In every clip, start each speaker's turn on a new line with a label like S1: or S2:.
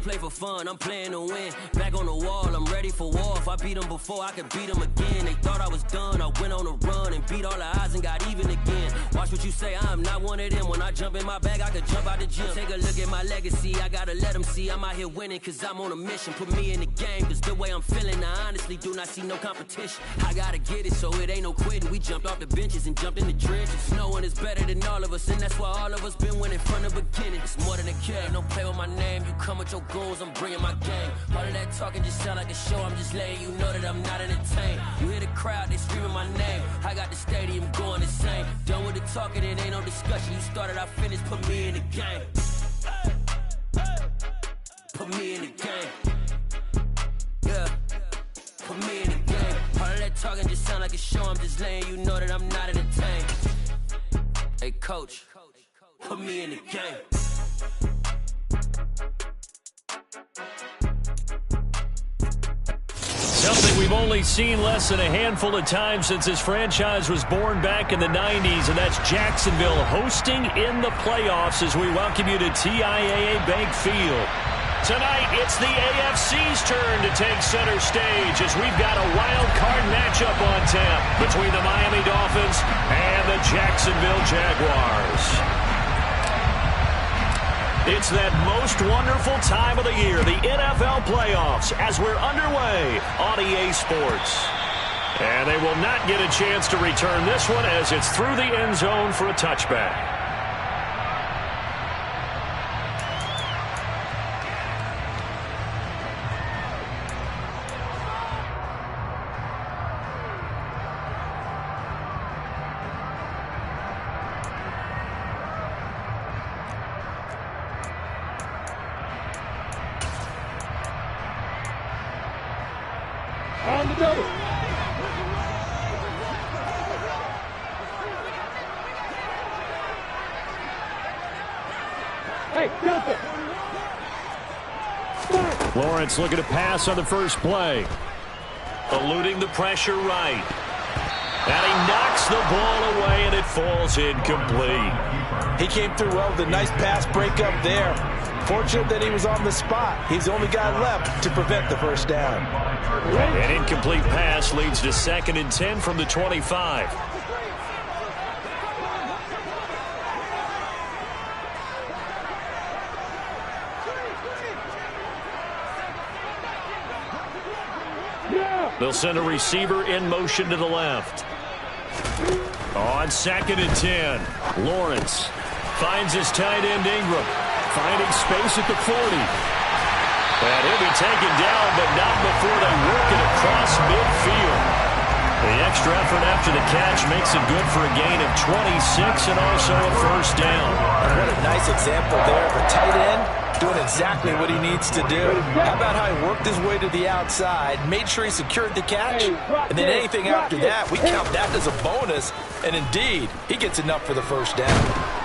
S1: You play for fun, I'm playing to win. Back on the wall, I'm ready for war. If I beat them before, I could beat them again. They thought I was done, I went on a run and beat all the odds and got even again. Watch what you say, I'm not one of them. When I jump in my bag, I could jump out the gym. Take a look at my legacy, I gotta let them see I'm out here winning, cause I'm on a mission. Put me in the game, cause the way I'm feeling, I honestly do not see no competition. I gotta get it, so it ain't no quitting. We jumped off the benches and jumped in the trenches. No one is better than all of us, and that's why all of us been winning from the beginning. It's more than a game, don't play with my name. You come with your goons, I'm bringing my game. All of that talking just sound like a show, I'm just letting you know that I'm not entertained. You hear the crowd, they screaming my name. I got the stadium going insane. Done with the talking, it ain't no discussion. You started, I finished, put me in the game. Put me in the game. Yeah, put me in the game. All of that talking just sound like a show, I'm just letting you know that I'm not entertained. Hey coach, put me in the game.
S2: Something we've only seen less than a handful of times since this franchise was born back in the 90s, and that's Jacksonville hosting in the playoffs as we welcome you to TIAA Bank Field. Tonight, it's the AFC's turn to take center stage as we've got a wild card matchup on tap between the Miami Dolphins and the Jacksonville Jaguars. It's that most wonderful time of the year, the NFL playoffs, as we're underway on EA Sports. And they will not get a chance to return this one as it's through the end zone for a touchback.
S3: On the double. Hey, Delta.
S2: Lawrence looking to pass on the first play. Eluding the pressure right. And he knocks the ball away, and it falls incomplete.
S4: He came through well with a nice pass breakup there. Fortunate that he was on the spot. He's the only guy left to prevent the first down.
S2: An incomplete pass leads to 2nd and 10 from the 25. They'll send a receiver in motion to the left. On 2nd and 10, Lawrence finds his tight end Ingram, finding space at the 40. And he'll be taken down, but not before they work it across midfield. The extra effort after the catch makes it good for a gain of 26 and also a first down.
S4: And what a nice example there of a tight end doing exactly what he needs to do. How about how he worked his way to the outside, made sure he secured the catch, and then anything after that, we count that as a bonus. And indeed, he gets enough for the first down.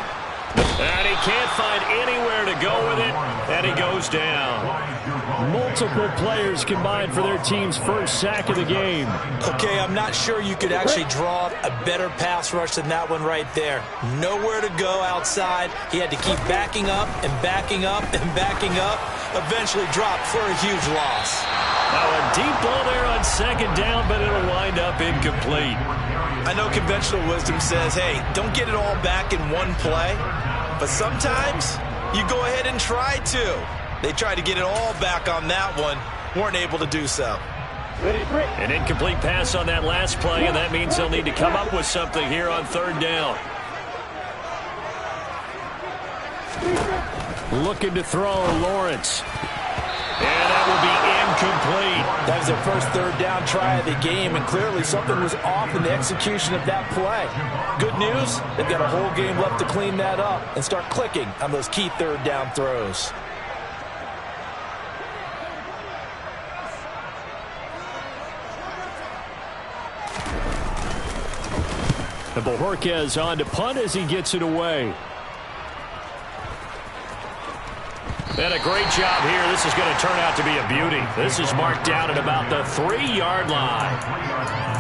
S2: And he can't find anywhere to go with it, and he goes down. Multiple players combined for their team's first sack of the game.
S4: Okay, I'm not sure you could actually draw a better pass rush than that one right there. Nowhere to go outside. He had to keep backing up and backing up and backing up. Eventually dropped for a huge loss.
S2: Now a deep ball there on 2nd down, but it'll wind up incomplete.
S4: I know conventional wisdom says, hey, don't get it all back in one play. But sometimes you go ahead and try to. They tried to get it all back on that one. Weren't able to do so.
S2: An incomplete pass on that last play, and that means they'll need to come up with something here on 3rd down. Looking to throw, Lawrence. And that will be incomplete.
S4: That was their first 3rd down try of the game, and clearly something was off in the execution of that play. Good news, they've got a whole game left to clean that up and start clicking on those key 3rd down throws.
S2: And Bojorquez on to punt as he gets it away. And a great job here. This is going to turn out to be a beauty. This is marked down at about the 3-yard line.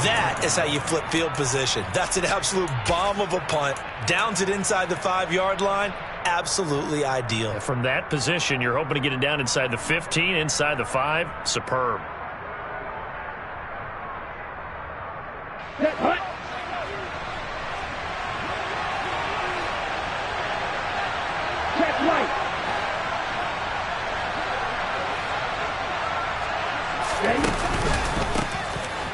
S4: That is how you flip field position. That's an absolute bomb of a punt. Downs it inside the 5-yard line. absolutely ideal.
S2: From that position, you're hoping to get it down inside the 15, inside the 5. Superb.
S3: Set, hut. Check right.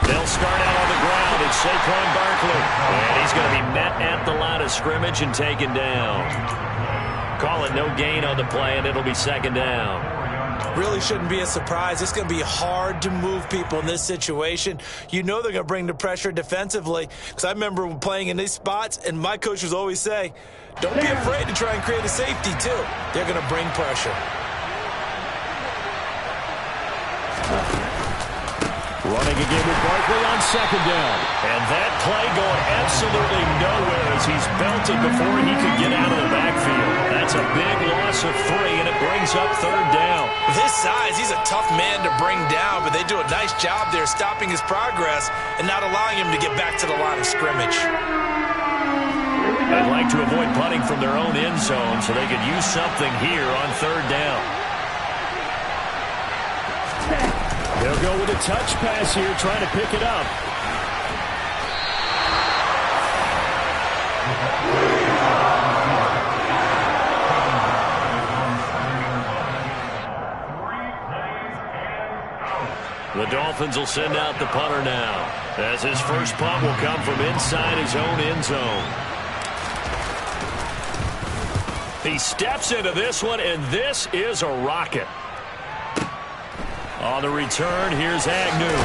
S2: They'll start out on the ground. It's Saquon Barkley. And he's going to be met at the line of scrimmage and taken down. Call it no gain on the play, and it'll be second down.
S4: Really shouldn't be a surprise. It's going to be hard to move people in this situation. You know they're going to bring the pressure defensively. Because I remember playing in these spots, and my coach would always say, don't be afraid to try and create a safety, too. They're going to bring pressure.
S2: Running again with Barkley on second down. And that play going absolutely nowhere as he's belted before he could get out of the backfield. That's a big loss of 3, and it brings up third down.
S4: With his size, he's a tough man to bring down, but they do a nice job there stopping his progress and not allowing him to get back to the line of scrimmage.
S2: They'd like to avoid punting from their own end zone so they could use something here on third down. They'll go with a touch pass here, trying to pick it up. The Dolphins will send out the punter now, as his first punt will come from inside his own end zone. He steps into this one, and this is a rocket. On the return, here's Agnew.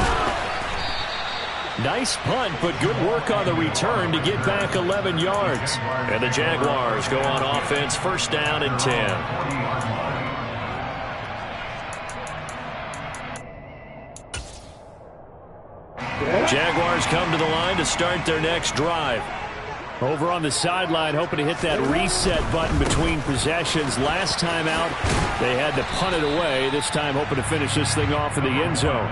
S2: Nice punt, but good work on the return to get back 11 yards. And the Jaguars go on offense, first down and 10. Jaguars come to the line to start their next drive. Over on the sideline, hoping to hit that reset button between possessions. Last time out, they had to punt it away. This time, hoping to finish this thing off in the end zone.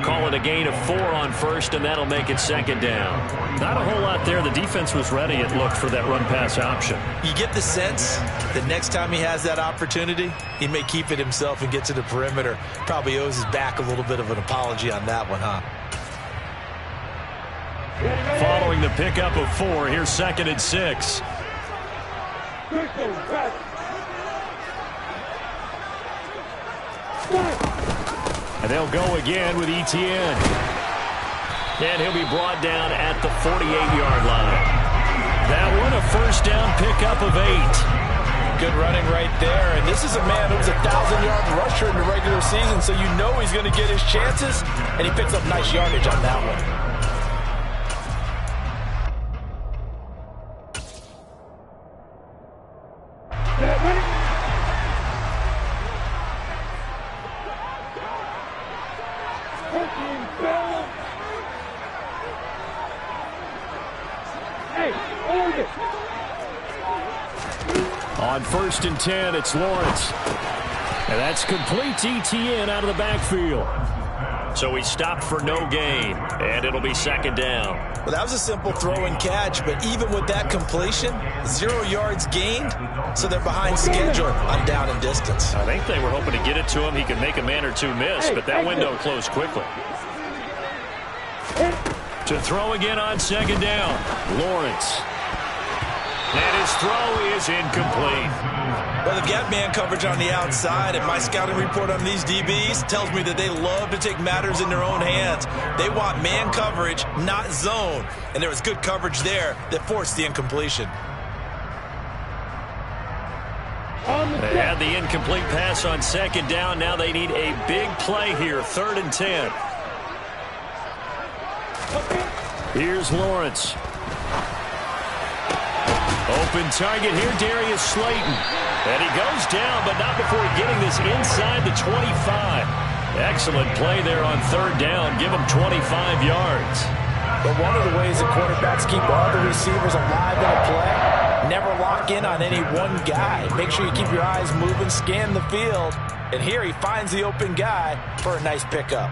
S2: Call it a gain of 4 on first, and that'll make it second down. Not a whole lot there. The defense was ready, it looked, for that run-pass option.
S4: You get the sense that next time he has that opportunity, he may keep it himself and get to the perimeter. Probably owes his back a little bit of an apology on that one, huh?
S2: Following the pickup of 4, here's second and 6. And they'll go again with Etienne. And he'll be brought down at the 48-yard line. That one, a first down pickup of 8.
S4: Good running right there. And this is a man who was a 1,000-yard rusher in the regular season, so you know he's going to get his chances, and he picks up nice yardage on that one.
S2: On first and 10, it's Lawrence. And that's complete to Etienne out of the backfield. So he stopped for no gain, and it'll be second down.
S4: Well, that was a simple throw and catch, but even with that completion, 0 yards gained, so they're behind schedule on down and distance.
S2: I think they were hoping to get it to him. He could make a man or two miss, but that window closed quickly. To throw again on second down, Lawrence. And his throw is incomplete.
S4: Well, they've got man coverage on the outside, and my scouting report on these DBs tells me that they love to take matters in their own hands. They want man coverage, not zone. And there was good coverage there that forced the incompletion.
S2: They had the incomplete pass on second down. Now they need a big play here, third and 10. Here's Lawrence. Open target here, Darius Slayton. And he goes down, but not before getting this inside the 25. Excellent play there on third down. Give him 25 yards.
S4: But one of the ways that quarterbacks keep all the receivers alive in a play, never lock in on any one guy. Make sure you keep your eyes moving, scan the field. And here he finds the open guy for a nice pickup.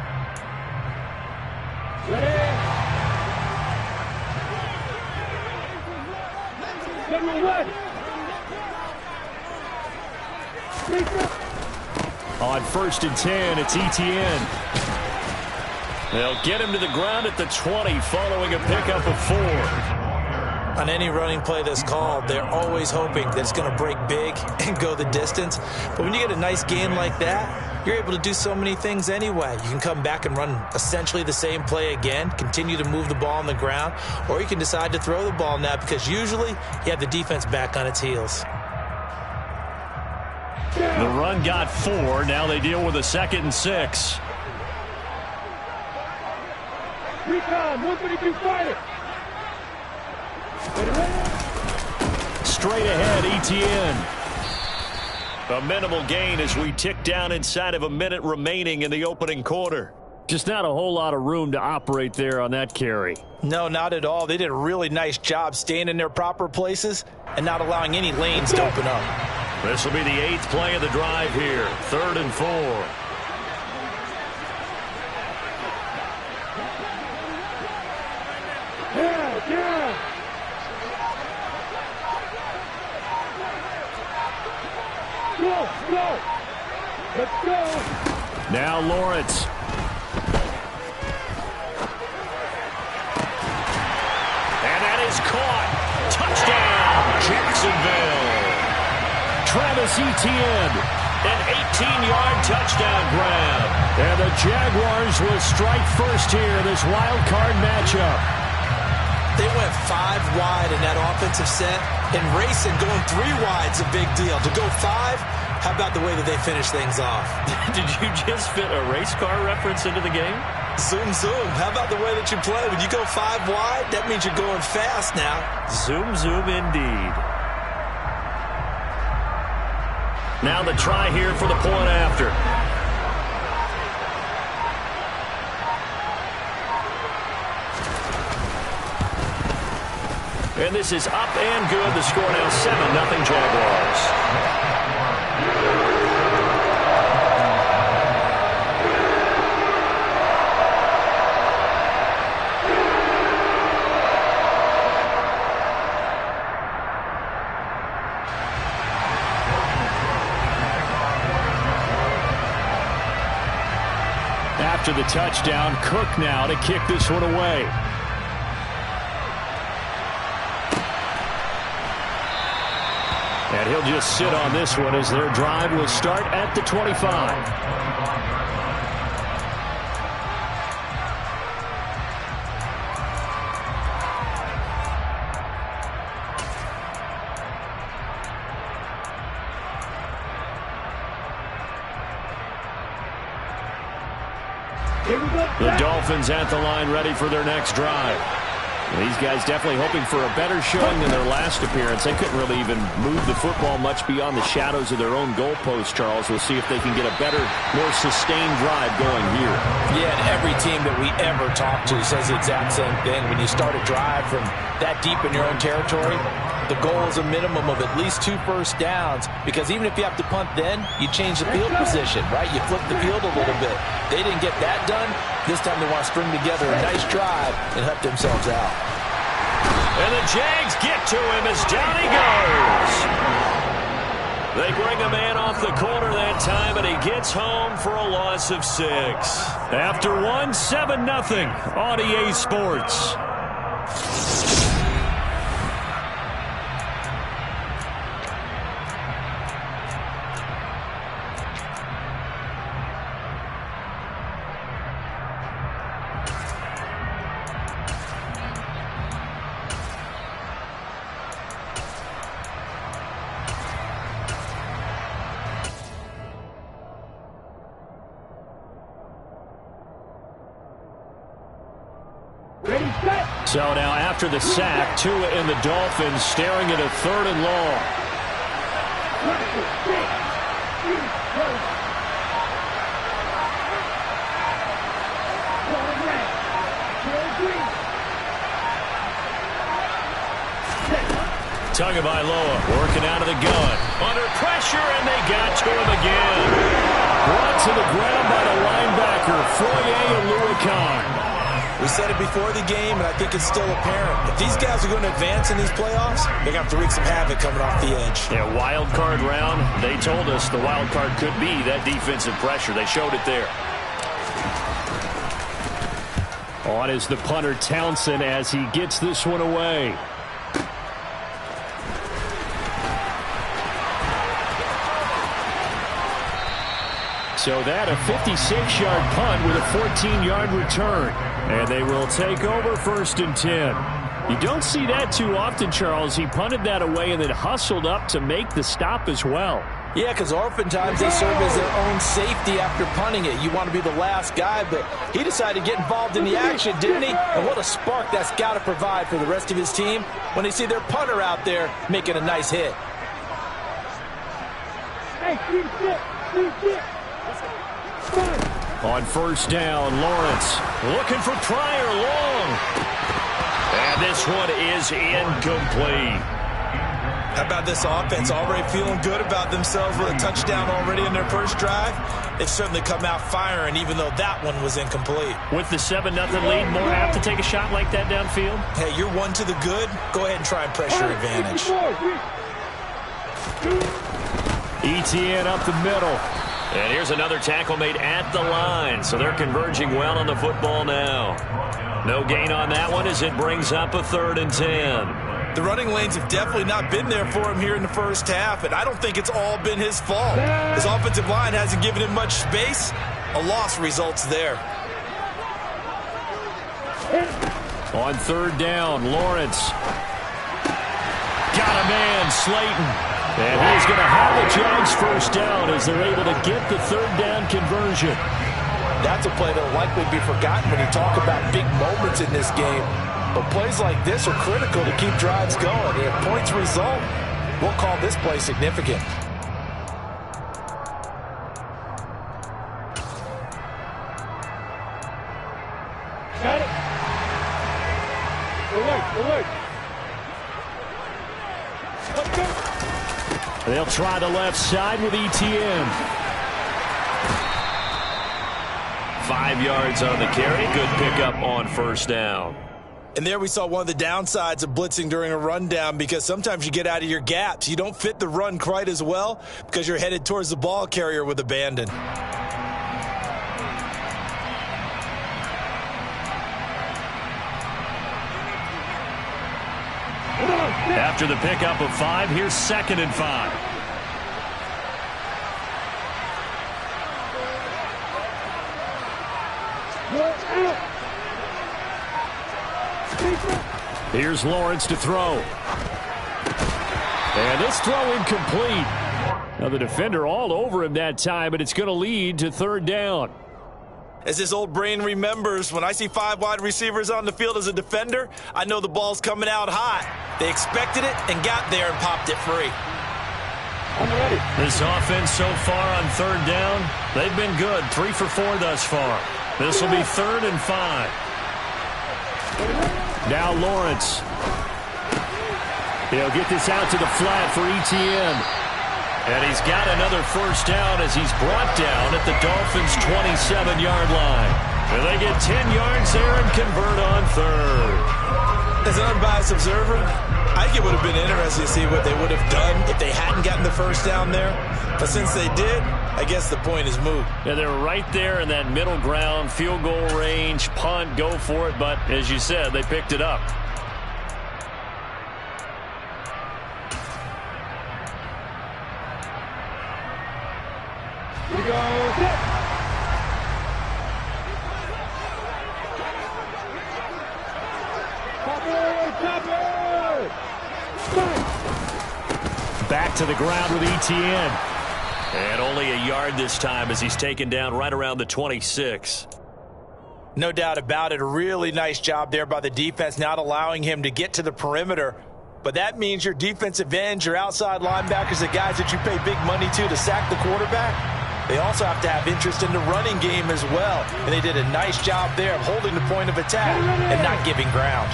S2: On 1st and 10, it's Etienne. They'll get him to the ground at the 20 following a pickup of 4.
S4: On any running play that's called, they're always hoping that it's going to break big and go the distance. But when you get a nice gain like that, you're able to do so many things anyway. You can come back and run essentially the same play again, continue to move the ball on the ground, or you can decide to throw the ball now because usually you have the defense back on its heels.
S2: The run got 4. Now they deal with a 2nd and 6.
S3: Recon, 122 fighter.
S2: Straight ahead, Etienne. A minimal gain as we tick down inside of a minute remaining in the opening quarter. Just not a whole lot of room to operate there on that carry.
S4: No, not at all. They did a really nice job staying in their proper places and not allowing any lanes to open up.
S2: This will be the 8th play of the drive here. 3rd and 4.
S3: Go! Let's go!
S2: Now Lawrence. And that is caught. Touchdown, Jacksonville. Travis Etienne, an 18-yard touchdown grab. And the Jaguars will strike first here in this wild card matchup.
S4: They went 5 wide in that offensive set, and racing going 3 wide's a big deal. To go 5, how about the way that they finish things off?
S2: Did you just fit a race car reference into the game?
S4: Zoom, zoom. How about the way that you play? When you go 5 wide, that means you're going fast now.
S2: Zoom, zoom indeed. Now the try here for the point after. And this is up and good. The score now 7-0 Jaguars. After the touchdown, Cook now to kick this one away. And he'll just sit on this one as their drive will start at the 25. The Dolphins at the line ready for their next drive. These guys definitely hoping for a better showing than their last appearance. They couldn't really even move the football much beyond the shadows of their own goalpost, Charles. We'll see if they can get a better, more sustained drive going here.
S4: Yeah, and every team that we ever talk to says the exact same thing. When you start a drive from that deep in your own territory, the goal is a minimum of at least 2 first downs, because even if you have to punt then, you change the field position, right? You flip the field a little bit. They didn't get that done. This time they want to string together a nice drive and help themselves out.
S2: And the Jags get to him as down he goes. They bring a man off the corner that time, and he gets home for a loss of 6. After one, 7-0 on EA Sports. So now after the sack, Tua and the Dolphins staring at a 3rd and long. Tagovailoa working out of the gun. Under pressure, and they got to him again. Brought to the ground by the linebacker, Foye Oluokun.
S4: We said it before the game, and I think it's still apparent. If these guys are going to advance in these playoffs, they're going to have to wreak some havoc coming off the edge.
S2: Yeah, wild card round. They told us the wild card could be that defensive pressure. They showed it there. On is the punter, Townsend, as he gets this one away. So that a 56-yard punt with a 14-yard return. And they will take over 1st and 10. You don't see that too often, Charles. He punted that away and then hustled up to make the stop as well.
S4: Yeah, because oftentimes they serve as their own safety after punting it. You want to be the last guy, but he decided to get involved in the action, didn't he? And what a spark that's got to provide for the rest of his team when they see their punter out there making a nice hit.
S3: Hey, 3-6.
S2: On 1st down, Lawrence looking for Pryor long. And this one is incomplete.
S4: How about this offense already feeling good about themselves with a touchdown already in their first drive? They've certainly come out firing, even though that one was incomplete.
S2: With the 7-0 lead, more apt to take a shot like that downfield?
S4: Hey, you're one to the good. Go ahead and try and press your advantage.
S2: Etienne up the middle. And here's another tackle made at the line. So they're converging well on the football now. No gain on that one as it brings up a 3rd and 10.
S4: The running lanes have definitely not been there for him here in the first half, and I don't think it's all been his fault. His offensive line hasn't given him much space. A loss results there.
S2: On 3rd down, Lawrence. Got a man, Slayton. And he's going to have the Jags 1st down as they're able to get the 3rd down conversion.
S4: That's a play that will likely be forgotten when you talk about big moments in this game. But plays like this are critical to keep drives going. If points result, we'll call this play significant.
S3: Got it. Alert. Let's go.
S2: They'll try the left side with Etienne. 5 yards on the carry. Good pickup on 1st down.
S4: And there we saw one of the downsides of blitzing during a rundown, because sometimes you get out of your gaps. You don't fit the run quite as well because you're headed towards the ball carrier with abandon.
S2: After the pickup of 5, here's 2nd and 5. Here's Lawrence to throw. And this throw incomplete. Now the defender all over him that time, but it's going to lead to 3rd down.
S4: As his old brain remembers, when I see 5 wide receivers on the field as a defender, I know the ball's coming out hot. They expected it and got there and popped it free.
S2: This offense so far on 3rd down, they've been good. 3 for 4 thus far. This will be 3rd and 5. Now Lawrence. He'll get this out to the flat for Etienne. And he's got another 1st down as he's brought down at the Dolphins' 27-yard line. And they get 10 yards there and convert on 3rd.
S4: As an unbiased observer, I think it would have been interesting to see what they would have done if they hadn't gotten the 1st down there. But since they did, I guess the point is moot.
S2: Yeah, they're right there in that middle ground, field goal range, punt, go for it. But as you said, they picked it up.
S3: Here we go.
S2: Back to the ground with Etienne. And only a yard this time as he's taken down right around the 26.
S4: No doubt about it. A really nice job there by the defense, not allowing him to get to the perimeter. But that means your defensive ends, your outside linebackers, the guys that you pay big money to sack the quarterback, they also have to have interest in the running game as well. And they did a nice job there of holding the point of attack and not giving ground.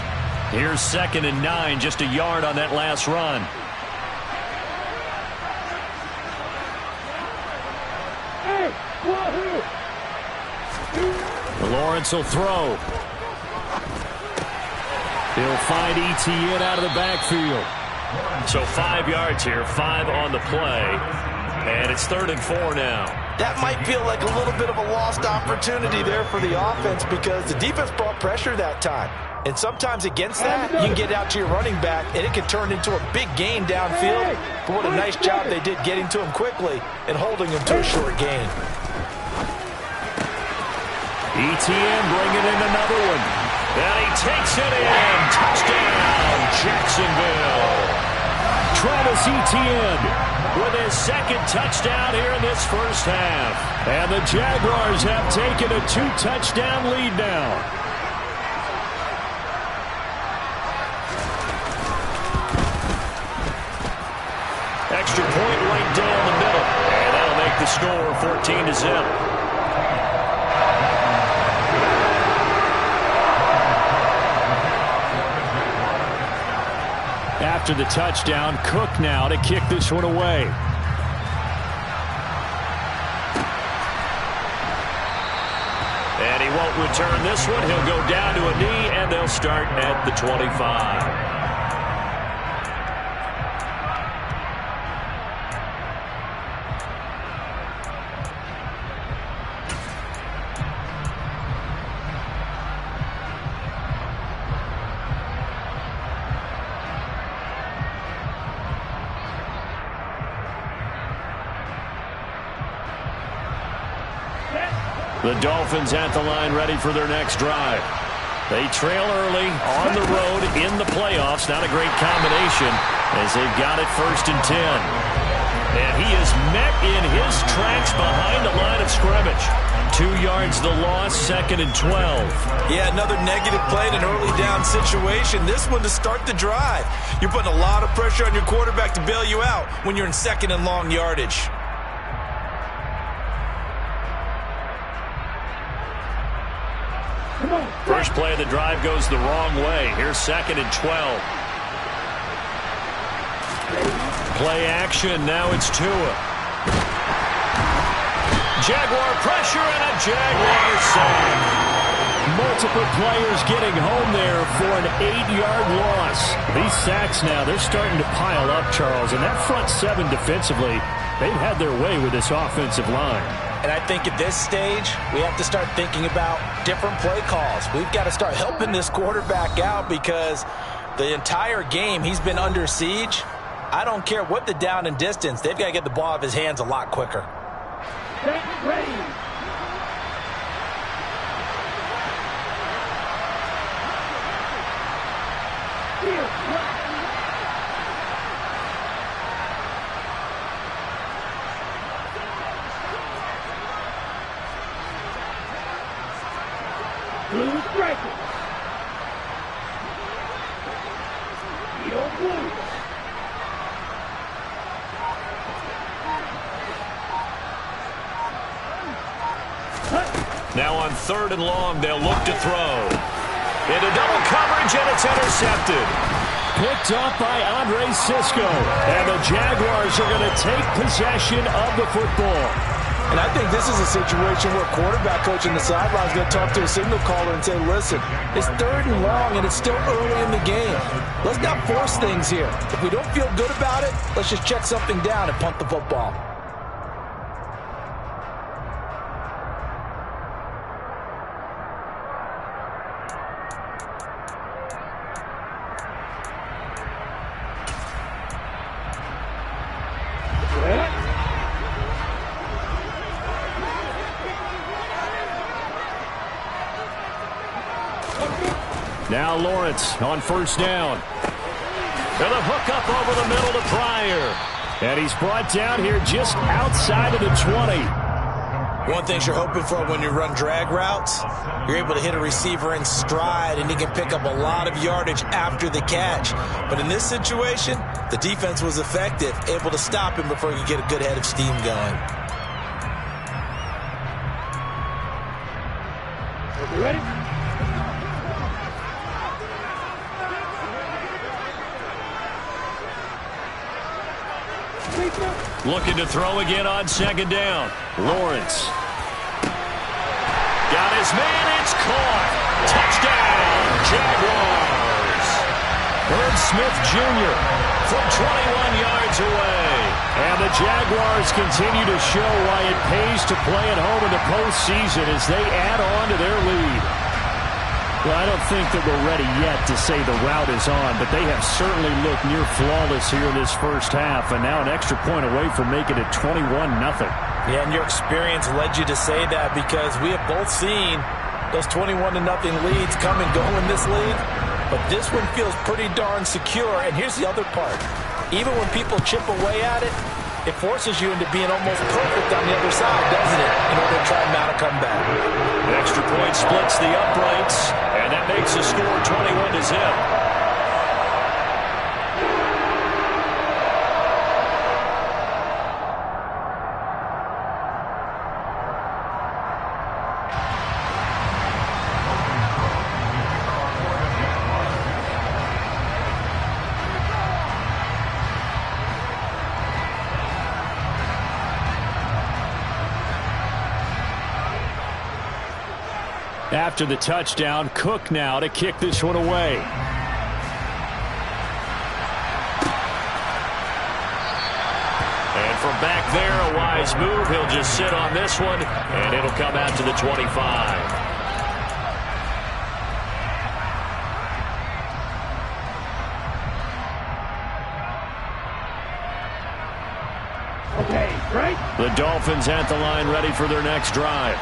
S2: Here's 2nd and 9, just a yard on that last run.
S3: Hey,
S2: Lawrence will throw. He'll find Etienne out of the backfield. So 5 yards here, 5 on the play. And it's 3rd and 4 now.
S4: That might feel like a little bit of a lost opportunity there for the offense because the defense brought pressure that time. And sometimes against that, you can get out to your running back, and it can turn into a big gain downfield. But what a nice job they did getting to him quickly and holding him to a short gain.
S2: Etienne bringing in another one. And he takes it in. Touchdown, Jacksonville. Travis Etienne with his 2nd touchdown here in this first half. And the Jaguars have taken a 2-touchdown lead now. Extra point right down the middle. And that'll make the score 14-0. After the touchdown, Cook now to kick this one away. And he won't return this one. He'll go down to a knee, and they'll start at the 25. The Dolphins at the line ready for their next drive. They trail early on the road in the playoffs. Not a great combination as they've got it 1st and 10. And he is met in his tracks behind the line of scrimmage. 2 yards the loss, 2nd and 12.
S4: Yeah, another negative play in an early down situation. This one to start the drive. You're putting a lot of pressure on your quarterback to bail you out when you're in 2nd and long yardage.
S2: First play of the drive goes the wrong way. Here's 2nd and 12. Play action. Now it's Tua. Jaguar pressure and a Jaguar sack. Multiple players getting home there for an 8-yard loss. These sacks now, they're starting to pile up, Charles. And that front 7 defensively, they've had their way with this offensive line.
S4: And I think at this stage, we have to start thinking about different play calls. We've got to start helping this quarterback out because the entire game he's been under siege. I don't care what the down and distance. They've got to get the ball out of his hands a lot quicker.
S3: Get ready. Blue striker. Yo, blue.
S2: Now on 3rd and long, they'll look to throw. Into double coverage, and it's intercepted. Picked up by Andre Cisco. And the Jaguars are going to take possession of the football.
S4: And I think this is a situation where quarterback coach in the sideline is going to talk to a signal caller and say, listen, it's 3rd and long and it's still early in the game. Let's not force things here. If we don't feel good about it, let's just check something down and punt the football.
S2: Now Lawrence on 1st down. And a hook up over the middle to Pryor. And he's brought down here just outside of the 20.
S4: One thing you're hoping for when you run drag routes, you're able to hit a receiver in stride and he can pick up a lot of yardage after the catch. But in this situation, the defense was effective, able to stop him before he could get a good head of steam going.
S3: You ready?
S2: Looking to throw again on 2nd down. Lawrence. Got his man. It's caught. Touchdown, Jaguars. Irv Smith Jr. from 21 yards away. And the Jaguars continue to show why it pays to play at home in the postseason as they add on to their lead. Well, I don't think that we're ready yet to say the route is on, but they have certainly looked near flawless here in this first half, and now an extra point away from making it 21-0.
S4: Yeah, and your experience led you to say that because we have both seen those 21-0 leads come and go in this league, but this one feels pretty darn secure. And here's the other part. Even when people chip away at it, it forces you into being almost perfect on the other side, doesn't it, in order to try and mount a comeback.
S2: An extra point splits the uprights, and that makes the score 21-0. After the touchdown, Cook now to kick this one away. And from back there, a wise move. He'll just sit on this one, and it'll come out to the 25.
S3: Okay, right?
S2: The Dolphins at the line ready for their next drive.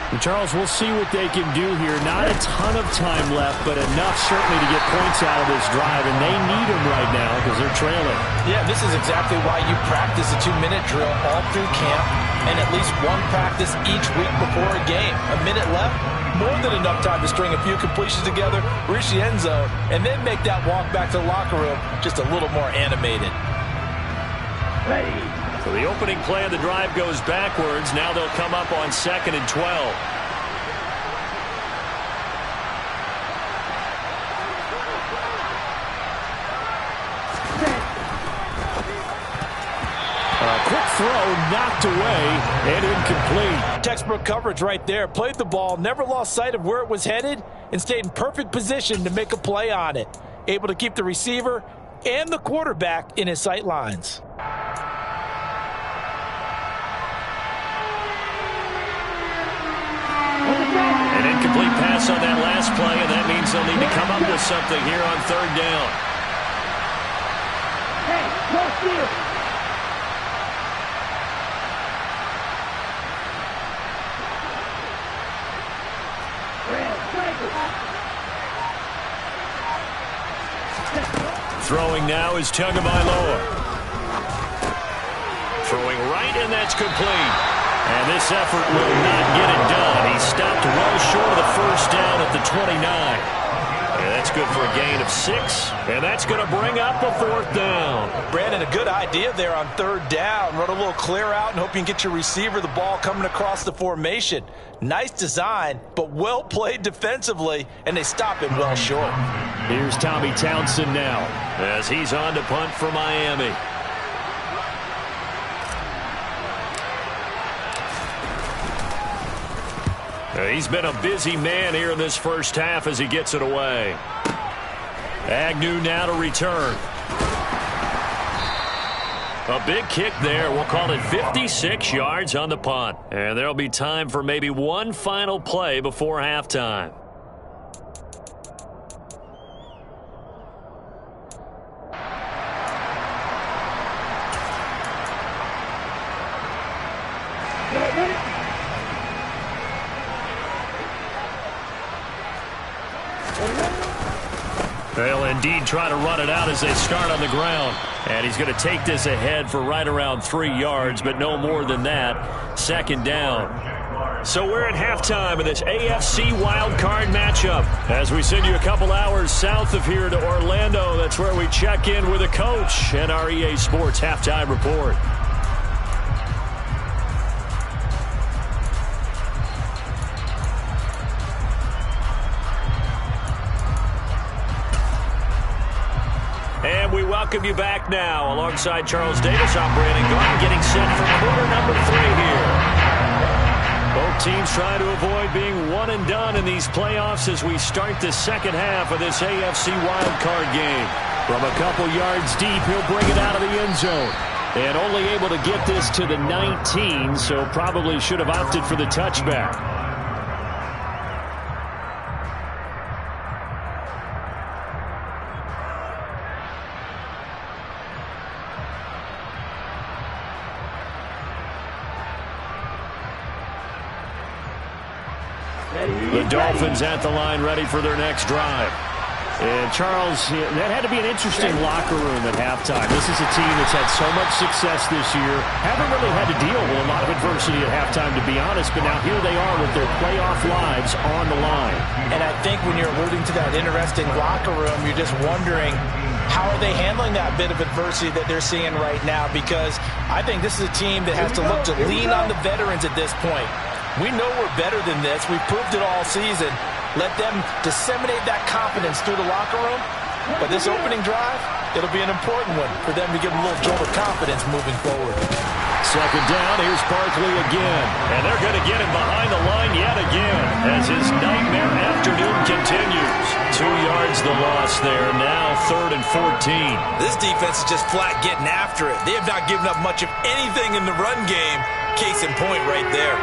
S2: And Charles, we'll see what they can do here. Not a ton of time left, but enough certainly to get points out of this drive, and they need them right now because they're trailing.
S4: Yeah, this is exactly why you practice a 2-minute drill all through camp and at least one practice each week before a game. A minute left, more than enough time to string a few completions together, reach the end zone, and then make that walk back to the locker room just a little more animated.
S3: Ready.
S2: So the opening play of the drive goes backwards. Now they'll come up on 2nd and 12. Quick throw knocked away and incomplete.
S4: Textbook coverage right there. Played the ball, never lost sight of where it was headed, and stayed in perfect position to make a play on it. Able to keep the receiver and the quarterback in his sight lines.
S2: An incomplete pass on that last play, and that means they'll need to come up with something here on 3rd down.
S3: Hey, cross field.
S2: Throwing now is Tagovailoa. Throwing right, and that's complete. And this effort will not get it done. He stopped well short of the first down at the 29. And that's good for a gain of 6. And that's going to bring up a 4th down.
S4: Brandon, a good idea there on 3rd down. Run a little clear out and hope you can get your receiver the ball coming across the formation. Nice design, but well played defensively, and they stop him well short.
S2: Here's Tommy Townsend now as he's on to punt for Miami. He's been a busy man here in this first half as he gets it away. Agnew now to return. A big kick there. We'll call it 56 yards on the punt. And there'll be time for maybe one final play before halftime. They'll indeed try to run it out as they start on the ground. And he's going to take this ahead for right around 3 yards, but no more than that. 2nd down. So we're at halftime of this AFC wildcard matchup. As we send you a couple hours south of here to Orlando, that's where we check in with a coach and our EA Sports Halftime Report. And we welcome you back now. Alongside Charles Davis, I'm Brandon Gaudin, getting set for quarter number 3 here. Both teams trying to avoid being one and done in these playoffs as we start the second half of this AFC wildcard game. From a couple yards deep, he'll bring it out of the end zone. And only able to get this to the 19, so probably should have opted for the touchback. The Dolphins at the line, ready for their next drive. And Charles, that had to be an interesting locker room at halftime. This is a team that's had so much success this year. Haven't really had to deal with a lot of adversity at halftime, to be honest. But now here they are with their playoff lives on the line.
S4: And I think when you're alluding to that interesting locker room, you're just wondering, how are they handling that bit of adversity that they're seeing right now? Because I think this is a team that has to look to lean on the veterans at this point. We know we're better than this. We've proved it all season. Let them disseminate that confidence through the locker room. But this opening drive, it'll be an important one for them to give them a little jolt of confidence moving forward.
S2: Second down, here's Barkley again. And they're going to get him behind the line yet again as his nightmare afternoon continues. 2 yards the loss there, now 3rd and 14.
S4: This defense is just flat getting after it. They have not given up much of anything in the run game. Case in point right there.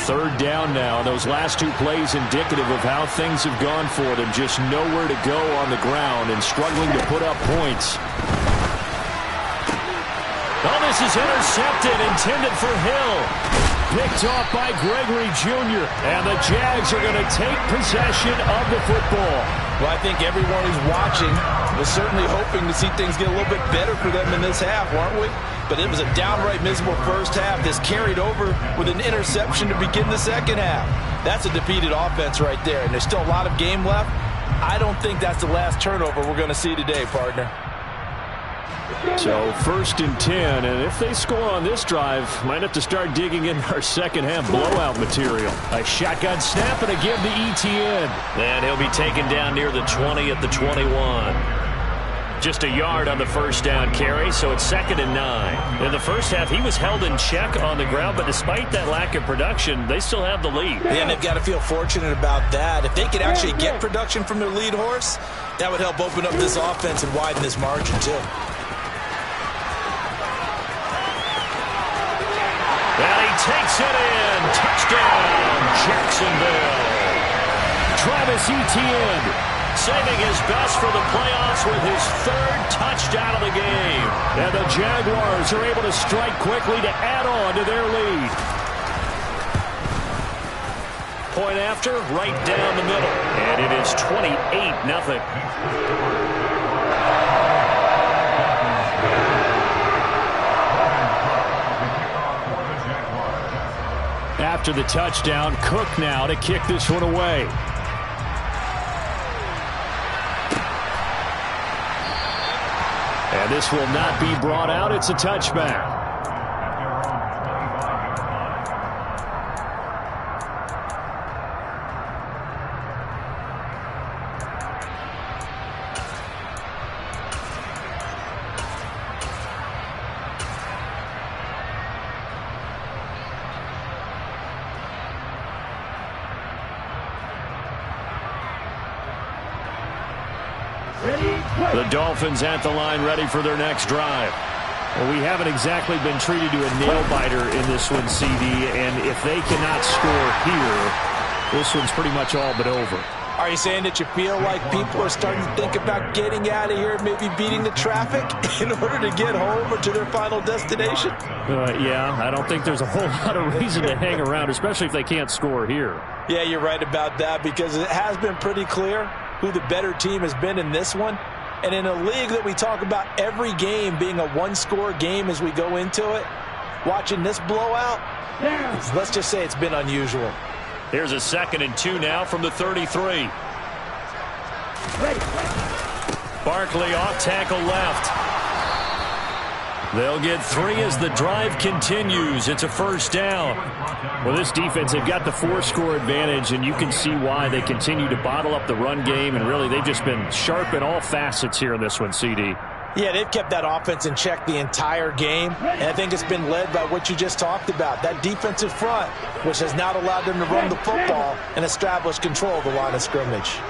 S2: Third down now. Those last 2 plays indicative of how things have gone for them. Just nowhere to go on the ground and struggling to put up points. Oh, this is intercepted, intended for Hill. Picked off by Gregory Jr. And the Jags are going to take possession of the football.
S4: Well, I think everyone who's watching was certainly hoping to see things get a little bit better for them in this half, weren't we? But it was a downright miserable first half. This carried over with an interception to begin the second half. That's a defeated offense right there, and there's still a lot of game left. I don't think that's the last turnover we're going to see today, partner.
S2: So 1st and 10, and if they score on this drive, might have to start digging in our second half blowout material. A shotgun snap and a give to Etienne. And he'll be taken down near the 20 at the 21. Just a yard on the first down carry, so it's 2nd and 9. In the first half, he was held in check on the ground, but despite that lack of production, they still have the lead.
S4: Yeah, and they've got to feel fortunate about that. If they could actually get production from their lead horse, that would help open up this offense and widen this margin, too.
S2: And he takes it in. Touchdown, Jacksonville. Travis Etienne saving his best for the playoffs with his 3rd touchdown of the game. And the Jaguars are able to strike quickly to add on to their lead. Point after, right down the middle. And it is 28-0. After the touchdown, Cook now to kick this one away. And this will not be brought out. It's a touchback. The Dolphins at the line, ready for their next drive. Well, we haven't exactly been treated to a nail-biter in this one, CD, and if they cannot score here, this one's pretty much all but over.
S4: Are you saying that you feel like people are starting to think about getting out of here, maybe beating the traffic in order to get home or to their final destination?
S2: Yeah, I don't think there's a whole lot of reason to hang around, especially if they can't score here.
S4: Yeah, you're right about that, because it has been pretty clear who the better team has been in this one. And in a league that we talk about every game being a one-score game as we go into it, watching this blowout, let's just say it's been unusual.
S2: Here's a 2nd and 2 now from the 33. Barkley off tackle left. They'll get 3 as the drive continues. It's a first down. Well, this defense, they've got the 4-score advantage, and you can see why they continue to bottle up the run game, and really they've just been sharp in all facets here in this one, CD.
S4: Yeah, they've kept that offense in check the entire game, and I think it's been led by what you just talked about, that defensive front, which has not allowed them to run the football and establish control of the line of scrimmage.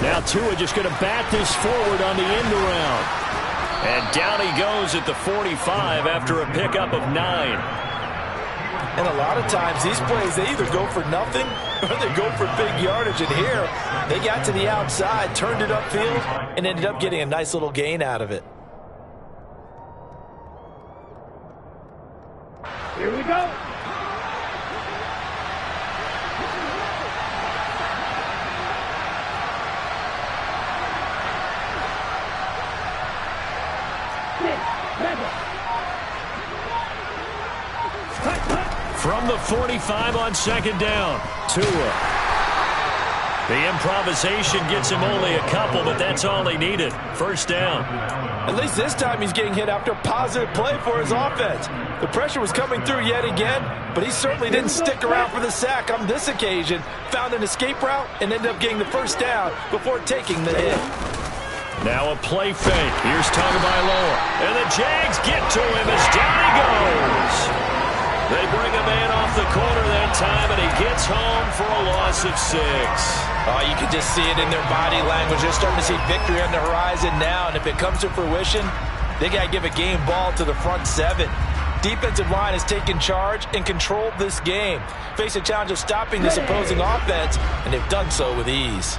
S2: Now Tua just going to bat this forward on the end around. And down he goes at the 45 after a pickup of 9.
S4: And a lot of times these plays, they either go for nothing or they go for big yardage. And here, they got to the outside, turned it upfield, and ended up getting a nice little gain out of it.
S3: Here we go.
S2: From the 45 on second down, Tua. The improvisation gets him only a couple, but that's all he needed. First down.
S4: At least this time he's getting hit after a positive play for his offense. The pressure was coming through yet again, but he certainly didn't stick around for the sack on this occasion. Found an escape route and ended up getting the first down before taking the hit.
S2: Now a play fake. Here's Tagovailoa. And the Jags get to him as down he goes. They bring a man off the corner that time, and he gets home for a loss of 6.
S4: Oh, you can just see it in their body language. They're starting to see victory on the horizon now, and if it comes to fruition, they got to give a game ball to the front 7. Defensive line has taken charge and controlled this game. Face a challenge of stopping this opposing offense, and they've done so with ease.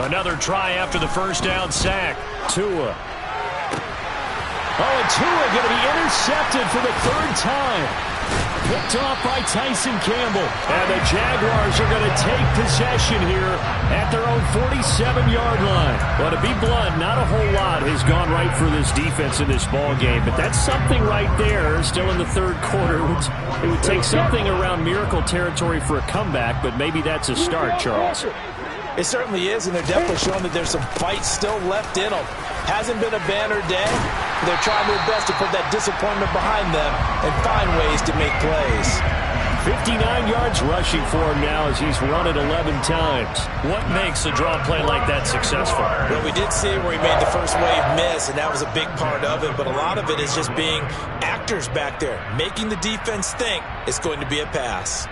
S2: Another try after the first down sack. Tua. Oh, and Tua going to be intercepted for the 3rd time. Picked off by Tyson Campbell. And the Jaguars are going to take possession here at their own 47-yard line. Well, to be blunt, not a whole lot has gone right for this defense in this ball game, but that's something right there. Still in the 3rd quarter. It would take something around miracle territory for a comeback, but maybe that's a start, Charles.
S4: It certainly is, and they're definitely showing that there's some fight still left in them. Hasn't been a banner day. They're trying their best to put that disappointment behind them and find ways to make plays.
S2: 59 yards rushing for him now as he's run it 11 times. What makes a draw play like that successful?
S4: Well, we did see it where he made the first wave miss, and that was a big part of it, but a lot of it is just being actors back there, making the defense think it's going to be a pass.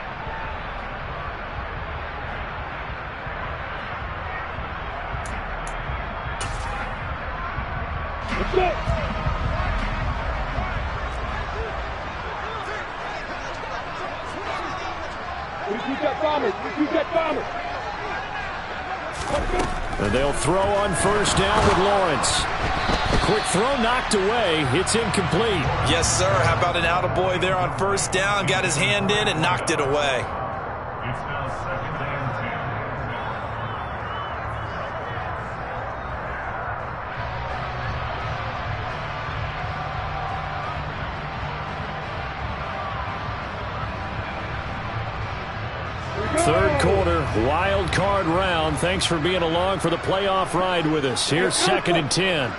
S3: Repeat that bomber. Repeat that bomber.
S2: And they'll throw on first down with Lawrence. Quick throw knocked away. It's incomplete.
S4: Yes, sir. How about an attaboy there on first down? Got his hand in and knocked it away.
S2: Third quarter, wild card round. Thanks for being along for the playoff ride with us. Here's 2nd and 10.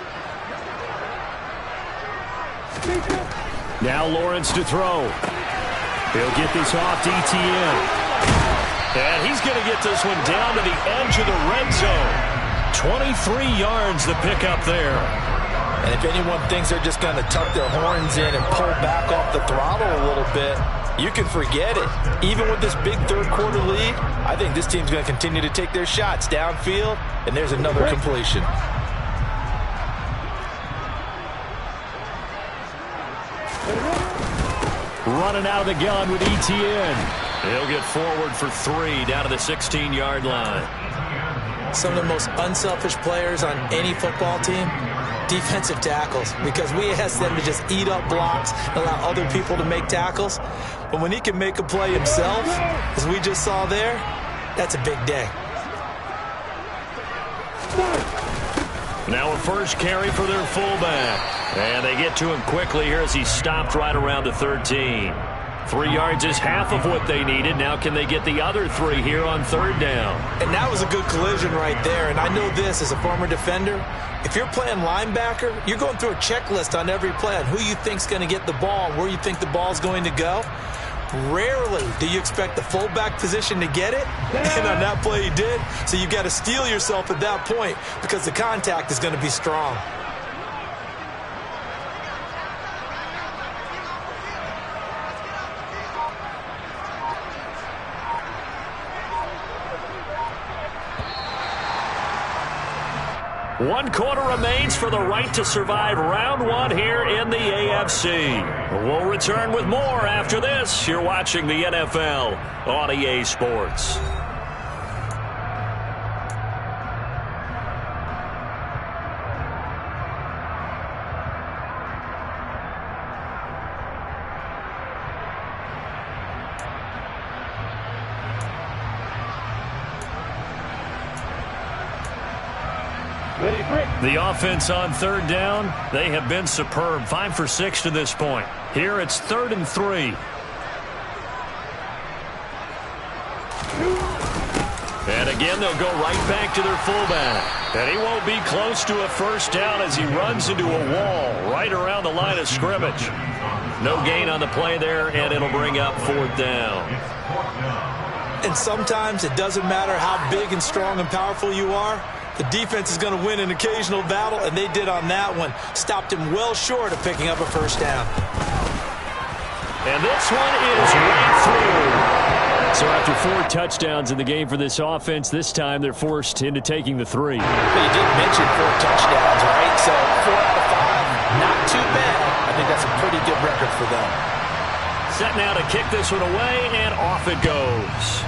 S2: Now Lawrence to throw. He'll get this off to Etienne. And he's going to get this one down to the edge of the red zone. 23 yards the pickup there.
S4: And if anyone thinks they're just going to tuck their horns in and pull back off the throttle a little bit, you can forget it. Even with this big third quarter lead, I think this team's going to continue to take their shots downfield, and there's another completion.
S2: Running out of the gun with Etienne. He'll get forward for 3 down to the 16-yard line.
S4: Some of the most unselfish players on any football team, defensive tackles, because we ask them to just eat up blocks and allow other people to make tackles. But when he can make a play himself, as we just saw there, that's a big day.
S2: Now a first carry for their fullback. And they get to him quickly here as he stopped right around the 13. 3 yards is half of what they needed. Now can they get the other 3 here on 3rd down?
S4: And that was a good collision right there. And I know this as a former defender. If you're playing linebacker, you're going through a checklist on every play on who you think's going to get the ball and where you think the ball's going to go. Rarely do you expect the fullback position to get it, and on that play he did. So you've got to steel yourself at that point because the contact is going to be strong.
S2: One quarter remains for the right to survive round 1 here in the AFC. We'll return with more after this. You're watching the NFL on EA Sports. The offense on 3rd down, they have been superb. 5 for 6 to this point. Here it's 3rd and 3. And again, they'll go right back to their fullback. And he won't be close to a 1st down as he runs into a wall right around the line of scrimmage. No gain on the play there, and it'll bring up 4th down.
S4: And sometimes it doesn't matter how big and strong and powerful you are. The defense is going to win an occasional battle, and they did on that one. Stopped him well short of picking up a 1st down.
S2: And this one is right through. So after 4 touchdowns in the game for this offense, this time they're forced into taking the 3.
S4: But you did mention 4 touchdowns, right? So 4 out of 5, not too bad. I think that's a pretty good record for them.
S2: Set now to kick this one away, and off it goes.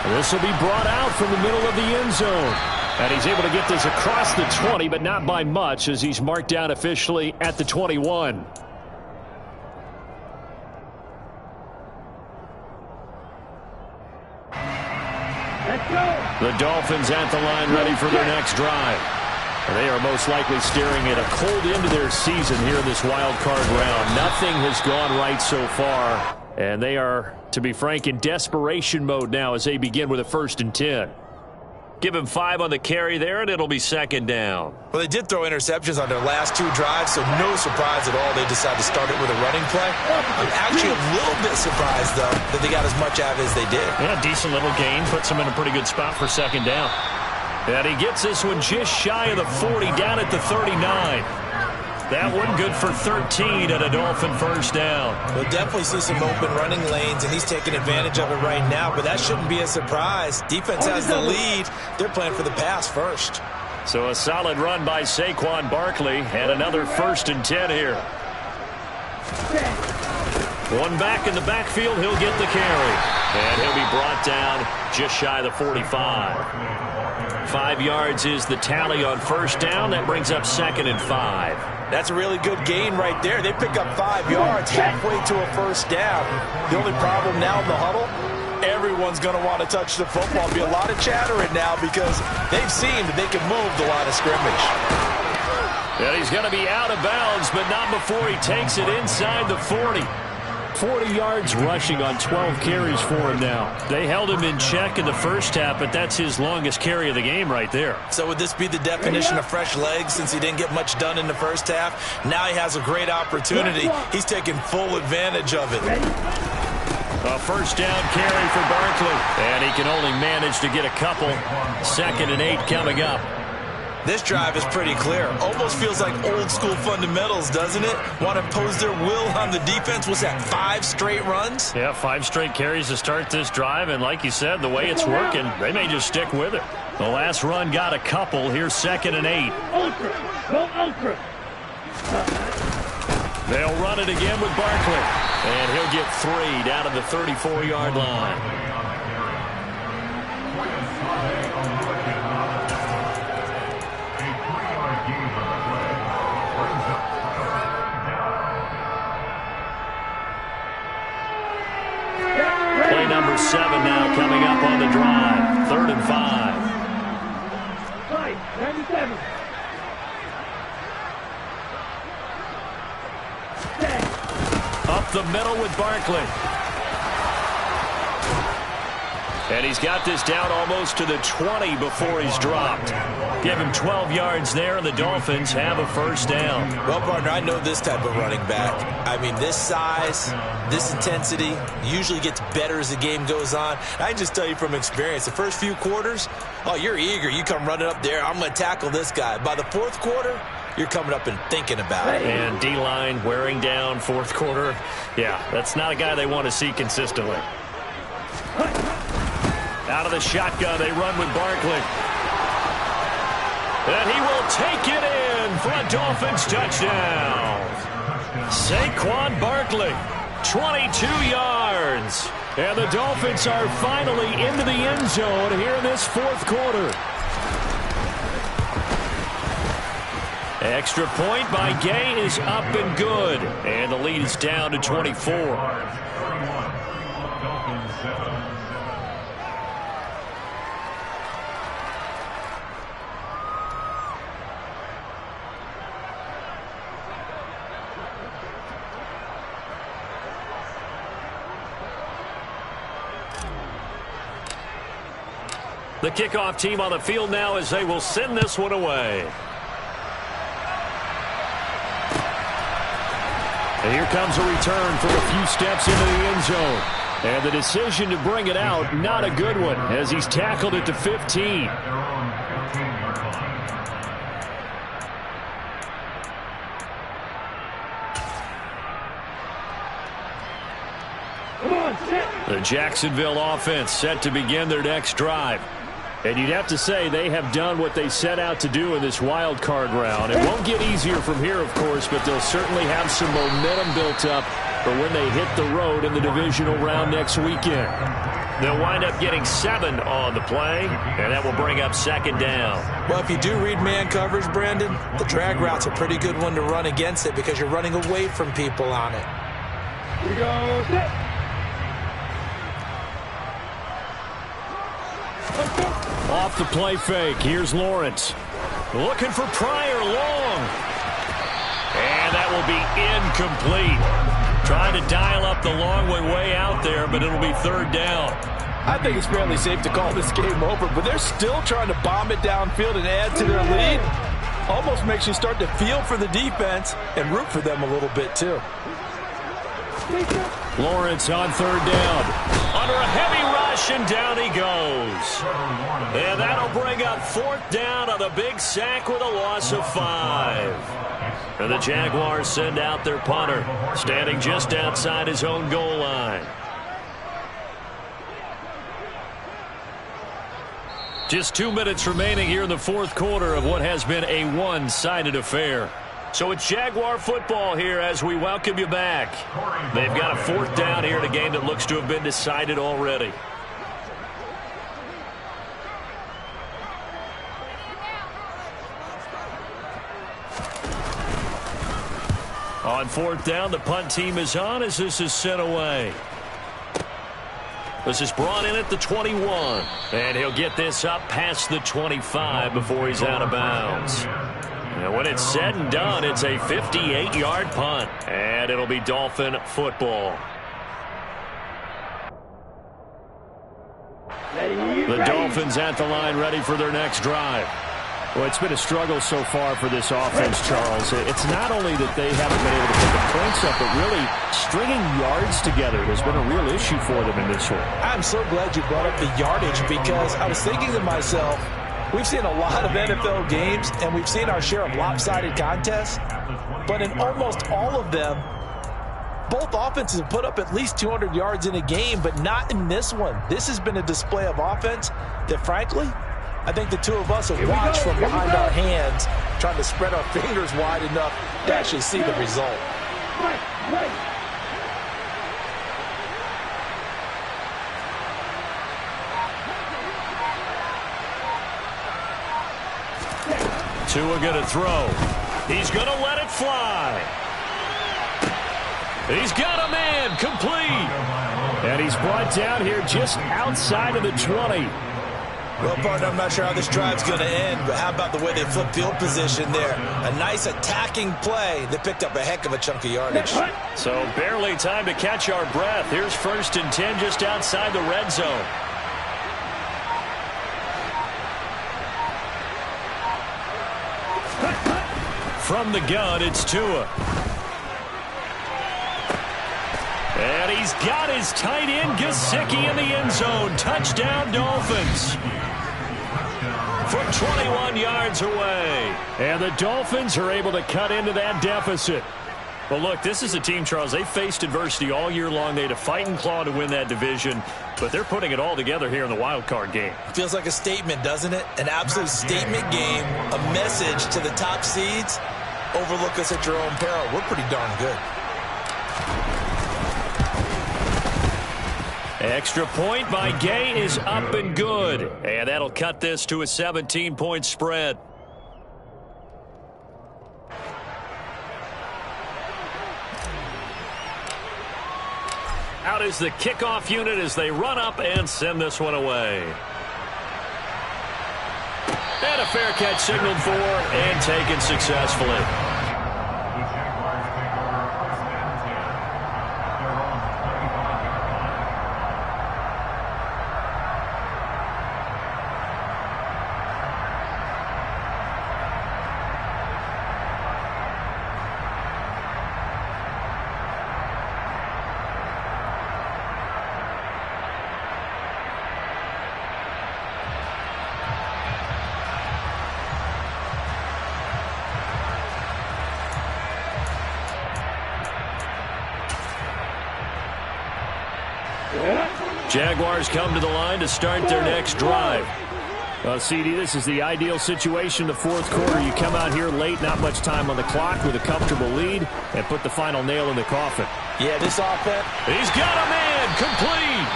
S2: This will be brought out from the middle of the end zone. And he's able to get this across the 20, but not by much as he's marked down officially at the 21.
S3: Let's go.
S2: The Dolphins at the line ready for their next drive. And they are most likely staring at a cold end to their season here in this wild card round. Nothing has gone right so far. And they are, to be frank, in desperation mode now as they begin with a 1st and 10. Give him 5 on the carry there, and it'll be 2nd down.
S4: Well, they did throw interceptions on their last 2 drives, so no surprise at all they decided to start it with a running play. I'm actually a little bit surprised, though, that they got as much out of it as they did.
S2: Yeah, decent little gain. Puts them in a pretty good spot for 2nd down. And he gets this one just shy of the 40, down at the 39. That one good for 13 at a Dolphin 1st down.
S4: We'll definitely see some open running lanes, and he's taking advantage of it right now, but that shouldn't be a surprise. Defense has the lead. They're playing for the pass first.
S2: So a solid run by Saquon Barkley, and another 1st and 10 here. One back in the backfield, he'll get the carry. And he'll be brought down just shy of the 45. 5 yards is the tally on 1st down. That brings up 2nd and 5.
S4: That's a really good gain right there. They pick up 5 yards halfway to a 1st down. The only problem now in the huddle, everyone's going to want to touch the football. There'll be a lot of chattering now because they've seen that they can move the line of scrimmage.
S2: And he's going to be out of bounds, but not before he takes it inside the 40. 40 yards rushing on 12 carries for him now. They held him in check in the 1st half, but that's his longest carry of the game right there.
S4: So would this be the definition of fresh legs since he didn't get much done in the 1st half? Now he has a great opportunity. He's taking full advantage of it.
S2: A 1st down carry for Barkley, and he can only manage to get a couple. 2nd and 8 coming up.
S4: This drive is pretty clear. Almost feels like old school fundamentals, doesn't it? Want to impose their will on the defense. What's that, 5 straight runs?
S2: Yeah, 5 straight carries to start this drive. And like you said, the way it's working, they may just stick with it. The last run got a couple. Here's 2nd and 8.
S3: Ultra. Go ultra.
S2: They'll run it again with Barkley. And he'll get 3 down to the 34-yard line. Play number 7 now coming up on the drive. 3rd and 5.
S3: 97.
S2: Up the middle with Barkley. And he's got this down almost to the 20 before he's dropped. Give him 12 yards there, and the Dolphins have a first down.
S4: Well, partner, I know this type of running back. I mean, this size, this intensity usually gets better as the game goes on. I can just tell you from experience, the first few quarters, oh, you're eager. You come running up there, I'm going to tackle this guy. By the fourth quarter, you're coming up and thinking about it.
S2: And D-line wearing down fourth quarter. Yeah, that's not a guy they want to see consistently. Out of the shotgun, they run with Barkley. And he will take it in for a Dolphins touchdown. Saquon Barkley, 22 yards. And the Dolphins are finally into the end zone here in this fourth quarter. Extra point by Gay is up and good. And the lead is down to 24. The kickoff team on the field now as they will send this one away. And here comes a return for a few steps into the end zone. And the decision to bring it out, not a good one, as he's tackled it to 15. The Jacksonville offense set to begin their next drive. And you'd have to say they have done what they set out to do in this wild card round. It won't get easier from here, of course, but they'll certainly have some momentum built up for when they hit the road in the divisional round next weekend. They'll wind up getting 7 on the play, and that will bring up second down.
S4: Well, if you do read man coverage, Brandon, the drag route's a pretty good one to run against it because you're running away from people on it.
S3: Here we go. Set.
S2: Off the play fake. Here's Lawrence. Looking for Pryor long. And that will be incomplete. Trying to dial up the long way out there, but it'll be third down.
S4: I think it's fairly safe to call this game over, but they're still trying to bomb it downfield and add to their lead. Almost makes you start to feel for the defense and root for them a little bit, too.
S2: Lawrence on third down. Under a heavy rush, and down he goes. And that'll bring up fourth down on the big sack with a loss of 5. And the Jaguars send out their punter, standing just outside his own goal line. Just 2 minutes remaining here in the fourth quarter of what has been a one-sided affair. So it's Jaguar football here as we welcome you back. They've got a fourth down here in a game that looks to have been decided already. On fourth down, the punt team is on as this is sent away. This is brought in at the 21. And he'll get this up past the 25 before he's out of bounds. And when it's said and done, it's a 58-yard punt. And it'll be Dolphin football. The Dolphins at the line ready for their next drive. Well, it's been a struggle so far for this offense, Charles. It's not only that they haven't been able to put the points up, but really stringing yards together has been a real issue for them in this one.
S4: I'm so glad you brought up the yardage because I was thinking to myself, we've seen a lot of NFL games, and we've seen our share of lopsided contests, but in almost all of them, both offenses have put up at least 200 yards in a game, but not in this one. This has been a display of offense that, frankly, I think the two of us have watched from behind our hands, trying to spread our fingers wide enough to actually see the result.
S2: Tua gonna throw. He's gonna let it fly. He's got a man, complete. And he's brought down here just outside of the 20.
S4: Well, partner, I'm not sure how this drive's going to end, but how about the way they flip field position there? A nice attacking play that picked up a heck of a chunk of yardage.
S2: So barely time to catch our breath. Here's 1st and 10 just outside the red zone. From the gun, it's Tua. And he's got his tight end, Gesicki, in the end zone. Touchdown, Dolphins. From 21 yards away. And the Dolphins are able to cut into that deficit. Well, look, this is a team, Charles, they faced adversity all year long. They had to fight and claw to win that division, but they're putting it all together here in the wild card game.
S4: Feels like a statement, doesn't it? An absolute statement game, a message to the top seeds. Overlook us at your own peril. We're pretty darn good.
S2: Extra point by Gay is up and good. And that'll cut this to a 17-point spread. Out is the kickoff unit as they run up and send this one away. And a fair catch signaled for and taken successfully. Jaguars come to the line to start their next drive. CD, this is the ideal situation in the fourth quarter. You come out here late, not much time on the clock with a comfortable lead, and put the final nail in the coffin.
S4: Yeah, this offense.
S2: He's got a man, complete.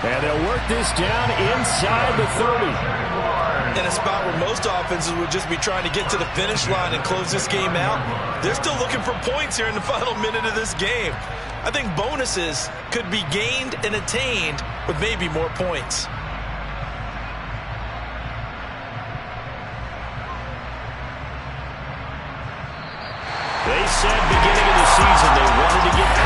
S2: And they'll work this down inside the 30.
S4: In a spot where most offenses would just be trying to get to the finish line and close this game out, they're still looking for points here in the final minute of this game. I think bonuses could be gained and attained with maybe more points.
S2: They said beginning of the season they wanted to get